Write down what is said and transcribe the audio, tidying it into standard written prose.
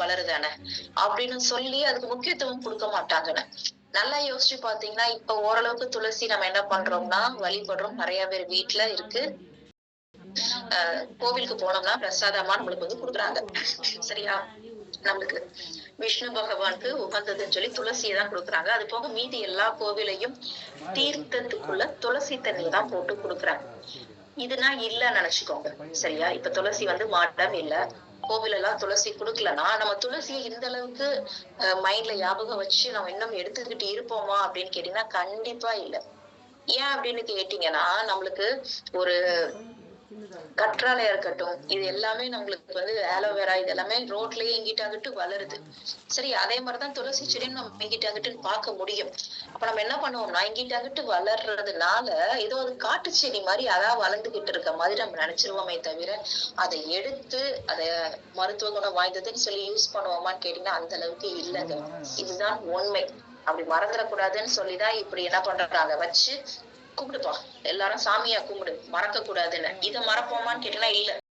வளருதானே அப்படின்னு சொல்லி அதுக்கு முக்கியத்துவம் கொடுக்க மாட்டாங்கன்னு. நல்லா யோசிச்சு பாத்தீங்கன்னா, இப்ப ஓரளவுக்கு துளசி நம்ம என்ன பண்றோம்னா வழிபடுறோம். நிறைய பேர் வீட்டுல இருக்கு. கோவிலுக்கு போனோம்னா பிரசாதமா நம்மளுக்கு வந்து குடுக்குறாங்க. சரியா? நம்மளுக்கு விஷ்ணு பகவானுக்கு உகந்ததுன்னு சொல்லி துளசியை தான் குடுக்குறாங்க. அது போக மீதி எல்லா கோவிலையும் தீர்த்தத்துக்குள்ள துளசி தண்ணியை தான் போட்டு குடுக்குறாங்க. இதுனா இல்லன்னு நினைச்சுக்கோங்க. சரியா? இப்ப துளசி வந்து மாடம் இல்ல. கோவில் எல்லாம் துளசி குடுக்கலன்னா நம்ம துளசியை இந்த அளவுக்கு மைண்ட்ல ஞாபகம் வச்சு நம்ம இன்னும் எடுத்துக்கிட்டு இருப்போமா அப்படின்னு கேட்டீங்கன்னா கண்டிப்பா இல்ல. ஏன் அப்படின்னு கேட்டீங்கன்னா நம்மளுக்கு ஒரு கற்றாழையா இருக்கட்டும், இது எல்லாமே நம்மளுக்கு வந்து ஆலோவேரா இது எல்லாமே ரோட்லயே எங்கிட்டாகட்டும் வளருது. சரி, அதே மாதிரிதான் துளசி செடியும் நம்ம எங்கிட்டாகட்டுன்னு பார்க்க முடியும். அப்ப நம்ம என்ன பண்ணுவோம்னா எங்கிட்டாகட்டு வளர்றதுனால ஏதோ அது காட்டு செடி மாதிரி அதான் வளர்ந்துகிட்டு இருக்க மாதிரி நம்ம நினைச்சிருவோமே தவிர அதை எடுத்து அத மருத்துவ குணம் வாய்ந்ததுன்னு சொல்லி யூஸ் பண்ணுவோமான்னு கேட்டீங்கன்னா அந்த அளவுக்கு இல்லைங்க. இதுதான் உண்மை. அப்படி மறந்துடக்கூடாதுன்னு சொல்லிதான் இப்படி என்ன பண்றாங்க வச்சு கும்பிடுப்பா, எல்லாரும் சாமியா கும்பிடு, மறக்க கூடாதுன்னு. இத மறப்போமான்னு கேட்டீங்கன்னா இல்ல.